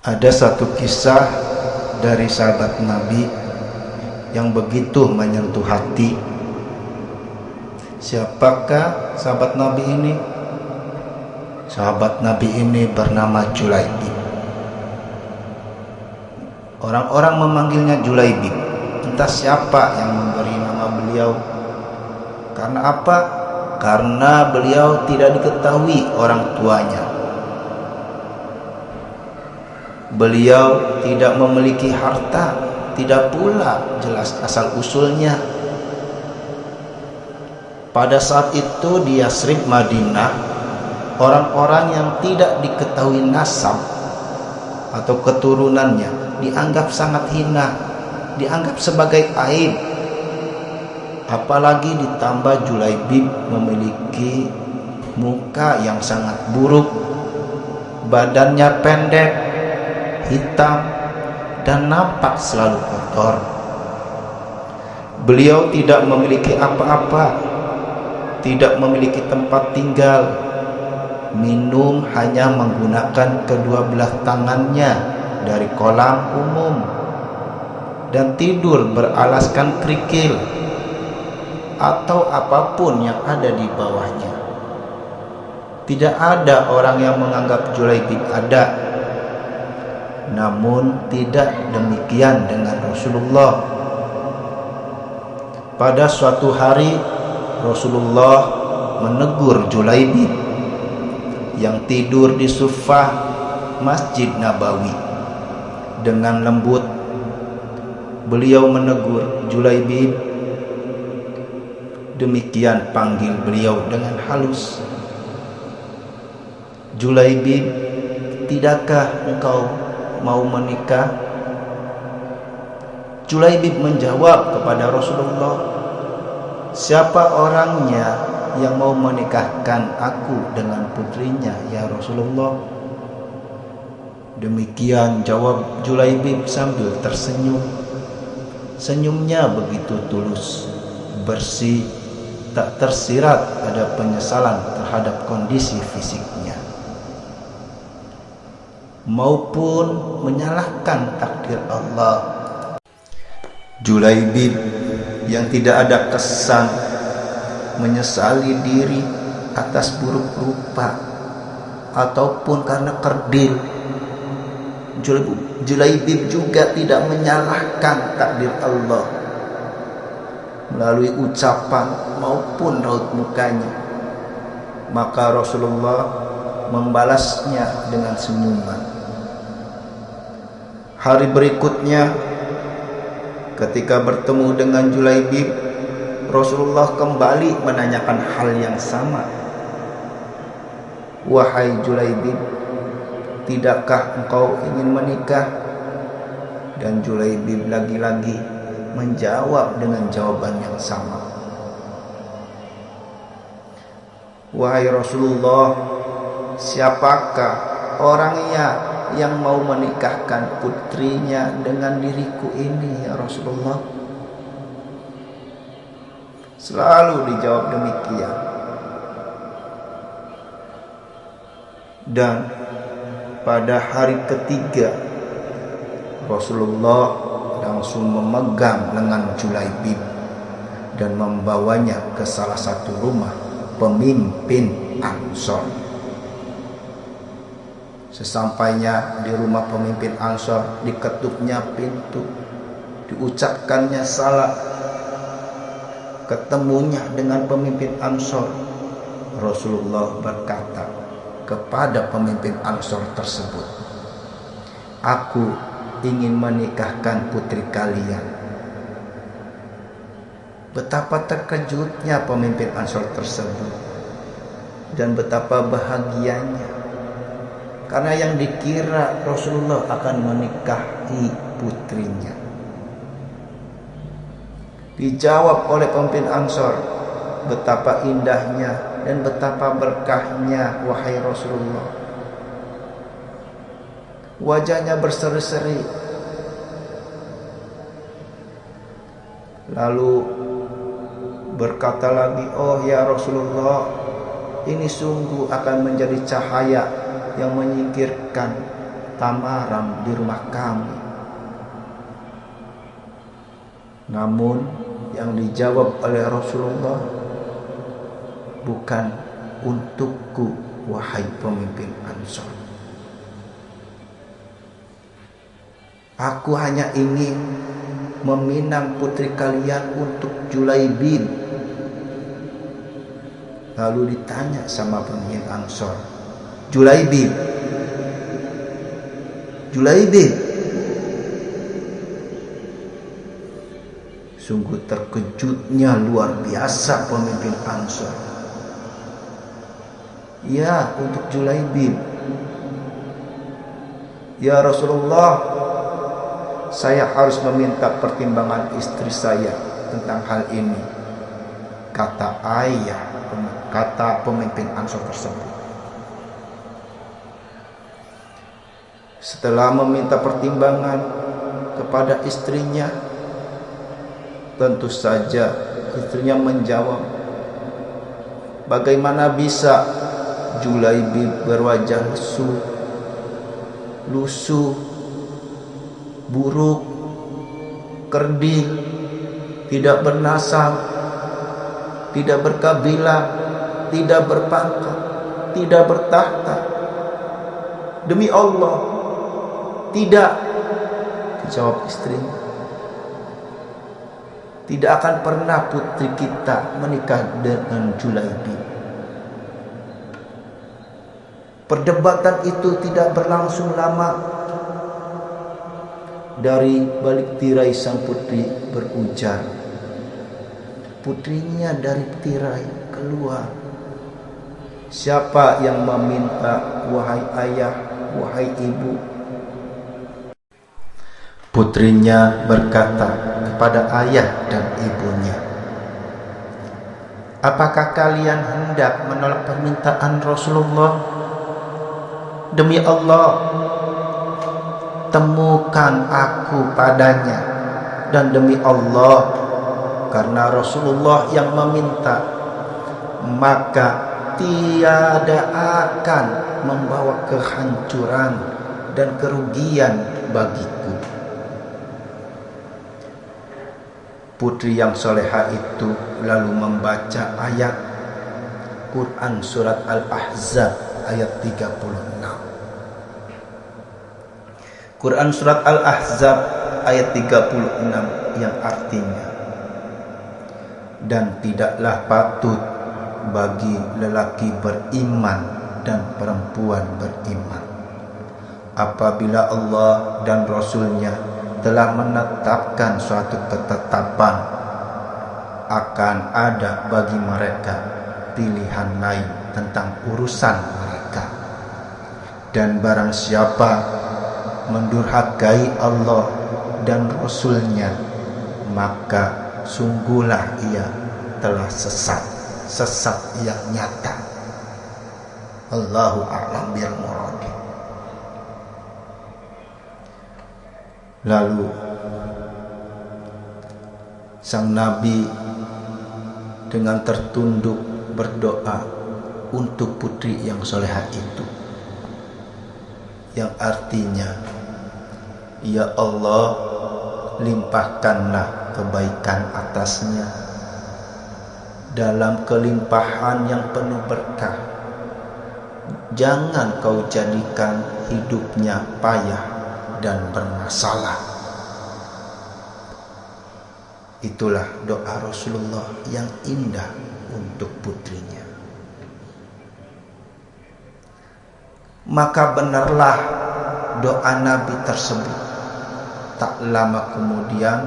Ada satu kisah dari sahabat Nabi yang begitu menyentuh hati. Siapakah sahabat Nabi ini? Sahabat Nabi ini bernama Julaibib. Orang-orang memanggilnya Julaibib. Entah siapa yang memberi nama beliau. Karena apa? Karena beliau tidak diketahui orang tuanya. Beliau tidak memiliki harta, tidak pula jelas asal-usulnya. Pada saat itu di Yasrib, Madinah, orang-orang yang tidak diketahui nasab atau keturunannya dianggap sangat hina, dianggap sebagai aib. Apalagi ditambah Julaibib memiliki muka yang sangat buruk, badannya pendek, hitam, dan nampak selalu kotor. Beliau tidak memiliki apa-apa, tidak memiliki tempat tinggal, minum hanya menggunakan kedua belah tangannya dari kolam umum, dan tidur beralaskan kerikil atau apapun yang ada di bawahnya. Tidak ada orang yang menganggap Julaibib ada. Namun tidak demikian dengan Rasulullah. Pada suatu hari Rasulullah menegur Julaibib yang tidur di sufah Masjid Nabawi. Dengan lembut beliau menegur Julaibib. Demikian panggil beliau dengan halus. Julaibib, tidakkah engkau mau menikah? Julaibib menjawab kepada Rasulullah, siapa orangnya yang mau menikahkan aku dengan putrinya, ya Rasulullah? Demikian jawab Julaibib sambil tersenyum. Senyumnya begitu tulus, bersih, tak tersirat ada penyesalan terhadap kondisi fisiknya maupun menyalahkan takdir Allah. Julaibib yang tidak ada kesan menyesali diri atas buruk rupa ataupun karena kerdil. Julaibib juga tidak menyalahkan takdir Allah melalui ucapan maupun raut mukanya. Maka Rasulullah membalasnya dengan senyuman. Hari berikutnya ketika bertemu dengan Julaibib, Rasulullah kembali menanyakan hal yang sama. Wahai Julaibib, tidakkah engkau ingin menikah? Dan Julaibib lagi-lagi menjawab dengan jawaban yang sama. Wahai Rasulullah, siapakah orangnya yang mau menikahkan putrinya dengan diriku ini, ya Rasulullah? Selalu dijawab demikian. Dan pada hari ketiga Rasulullah langsung memegang lengan Julaibib dan membawanya ke salah satu rumah pemimpin Ansor. Sesampainya di rumah pemimpin Ansor, diketuknya pintu, diucapkannya salam. Ketemunya dengan pemimpin Ansor, Rasulullah berkata kepada pemimpin Ansor tersebut, aku ingin menikahkan putri kalian. Betapa terkejutnya pemimpin Ansor tersebut dan betapa bahagianya, karena yang dikira Rasulullah akan menikahi putrinya. Dijawab oleh pemimpin Ansor, betapa indahnya dan betapa berkahnya wahai Rasulullah. Wajahnya berseri-seri. Lalu berkata lagi, oh ya Rasulullah, ini sungguh akan menjadi cahaya yang menyingkirkan tamaram di rumah kami. Namun yang dijawab oleh Rasulullah, bukan untukku wahai pemimpin Ansor. Aku hanya ingin meminang putri kalian untuk Julaibib. Lalu ditanya sama pemimpin Ansor, Julaibib, sungguh terkejutnya luar biasa pemimpin Ansor. Ya, untuk Julaibib. Ya Rasulullah, saya harus meminta pertimbangan istri saya tentang hal ini, kata pemimpin Ansor tersebut. Setelah meminta pertimbangan kepada istrinya, tentu saja istrinya menjawab, bagaimana bisa Julaibib berwajah lusuh, buruk, kerdil, tidak bernasab, tidak berkabilah, tidak berpangkat, tidak bertahta. Demi Allah, tidak, dijawab istrinya. Tidak akan pernah putri kita menikah dengan Julaibib. Perdebatan itu tidak berlangsung lama. Dari balik tirai sang putri berujar. Putrinya dari tirai keluar. Siapa yang meminta, wahai ayah, wahai ibu? Putrinya berkata kepada ayah dan ibunya, apakah kalian hendak menolak permintaan Rasulullah? Demi Allah, temukan aku padanya. Dan demi Allah, karena Rasulullah yang meminta, maka tiada akan membawa kehancuran dan kerugian bagiku. Putri yang soleha itu lalu membaca ayat Quran surat Al-Ahzab ayat 36. Quran surat Al-Ahzab ayat 36 yang artinya, dan tidaklah patut bagi lelaki beriman dan perempuan beriman apabila Allah dan Rasulnya telah menetapkan suatu ketetapan, akan ada bagi mereka pilihan lain tentang urusan mereka. Dan barang siapa mendurhakai Allah dan Rasulnya, maka sungguhlah ia telah sesat yang nyata. Allahu a'lam bil murad. Lalu sang Nabi dengan tertunduk berdoa untuk putri yang solehah itu, yang artinya, ya Allah, limpahkanlah kebaikan atasnya dalam kelimpahan yang penuh berkah. Jangan kau jadikan hidupnya payah dan bermasalah. Itulah doa Rasulullah yang indah untuk putrinya. Maka benarlah doa Nabi tersebut. Tak lama kemudian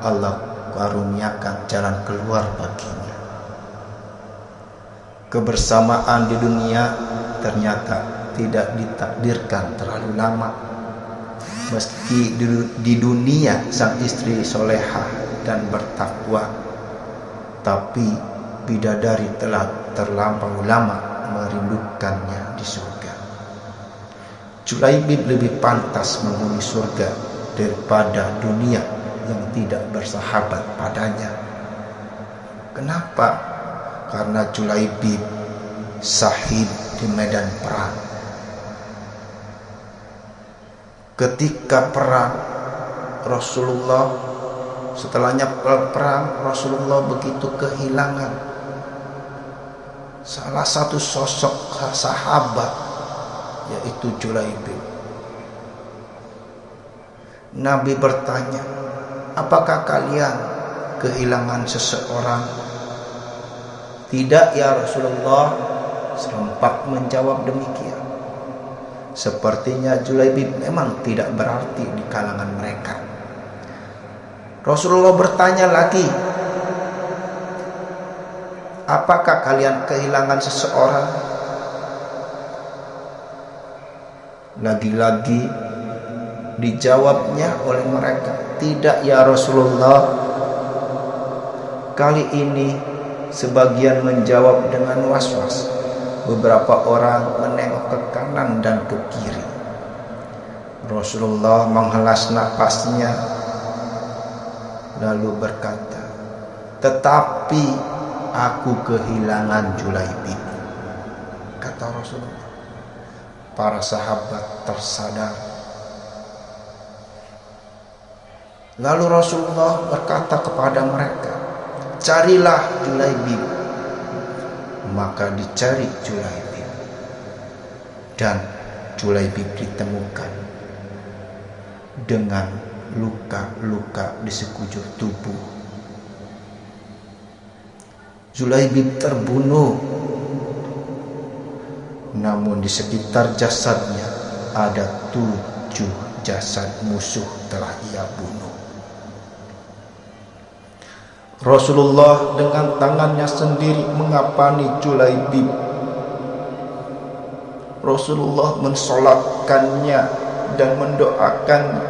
Allah karuniakan jalan keluar baginya. Kebersamaan di dunia ternyata tidak ditakdirkan terlalu lama. Meski di dunia sang istri solehah dan bertakwa, tapi bidadari telah terlampau lama merindukannya di surga. Julaibib lebih pantas menghuni surga daripada dunia yang tidak bersahabat padanya. Kenapa? Karena Julaibib syahid di medan perang. Ketika perang, Rasulullah setelahnya perang, Rasulullah begitu kehilangan salah satu sosok sahabat, yaitu Julaibib. Nabi bertanya, apakah kalian kehilangan seseorang? Tidak ya Rasulullah, serempak menjawab demikian. Sepertinya Julaibib memang tidak berarti di kalangan mereka. Rasulullah bertanya lagi, apakah kalian kehilangan seseorang? Lagi-lagi dijawabnya oleh mereka, tidak ya Rasulullah. Kali ini sebagian menjawab dengan was-was. Beberapa orang menengok ke kanan dan ke kiri. Rasulullah menghelas napasnya lalu berkata, tetapi aku kehilangan Julaibib, kata Rasulullah. Para sahabat tersadar. Lalu Rasulullah berkata kepada mereka, carilah Julaibib. Maka dicari Julaibib, dan Julaibib ditemukan dengan luka-luka di sekujur tubuh. Julaibib terbunuh, namun di sekitar jasadnya ada 7 jasad musuh telah ia bunuh. Rasulullah dengan tangannya sendiri mengapani Julaibib. Rasulullah mensolatkannya dan mendoakannya.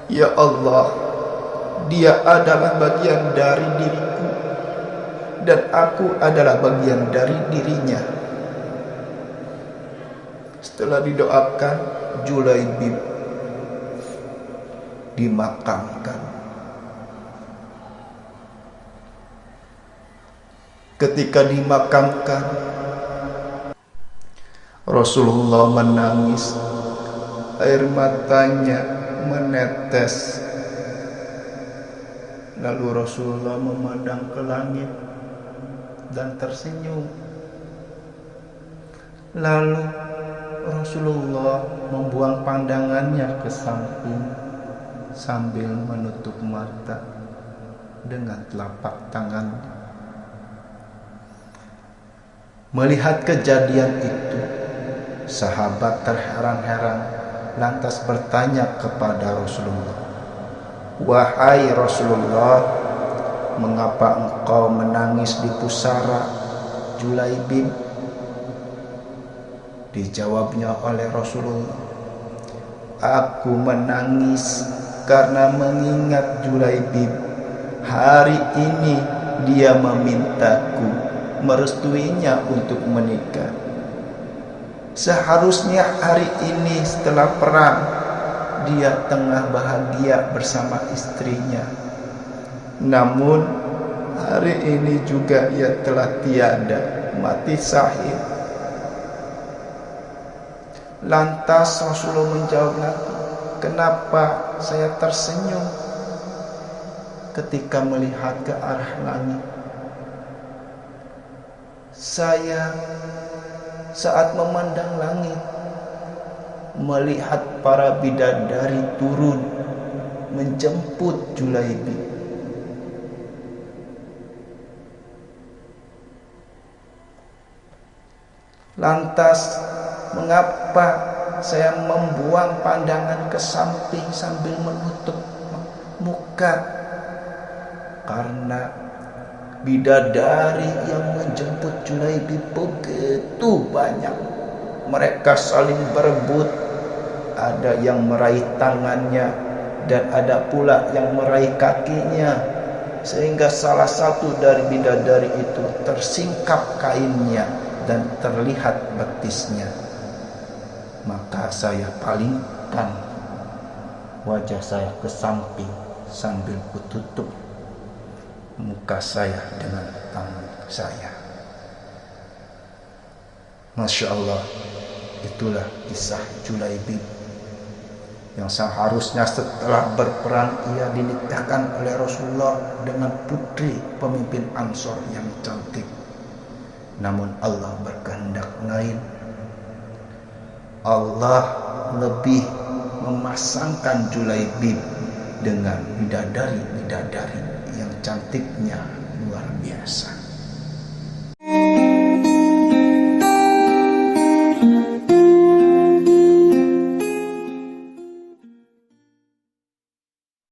Ya Allah, dia adalah bagian dari diriku dan aku adalah bagian dari dirinya. Setelah didoakan, Julaibib dimakamkan. Ketika dimakamkan, Rasulullah menangis, air matanya menetes. Lalu Rasulullah memandang ke langit dan tersenyum. Lalu Rasulullah membuang pandangannya ke samping sambil menutup mata dengan telapak tangannya. Melihat kejadian itu, sahabat terheran-heran lantas bertanya kepada Rasulullah, wahai Rasulullah, mengapa engkau menangis di pusara Julaibib? Dijawabnya oleh Rasulullah, aku menangis karena mengingat Julaibib. Hari ini dia memintaku merestuinya untuk menikah. Seharusnya hari ini setelah perang dia tengah bahagia bersama istrinya. Namun hari ini juga ia telah tiada, mati syahid. Lantas Rasulullah menjawab lagi, kenapa saya tersenyum ketika melihat ke arah langit? Saya saat memandang langit melihat para bidadari turun menjemput Julaibib. Lantas mengapa saya membuang pandangan ke samping sambil menutup muka? Karena bidadari yang menjemput Julaibib begitu banyak. Mereka saling berebut. Ada yang meraih tangannya dan ada pula yang meraih kakinya. Sehingga salah satu dari bidadari itu tersingkap kainnya dan terlihat betisnya. Maka saya palingkan wajah saya ke samping sambil kututup muka saya dengan tangan saya. Masya Allah, Itulah kisah Julaibib yang seharusnya setelah berperang ia dinikahkan oleh Rasulullah dengan putri pemimpin Ansor yang cantik. Namun Allah berkehendak lain. Allah lebih memasangkan Julaibib dengan bidadari-bidadari yang cantiknya luar biasa.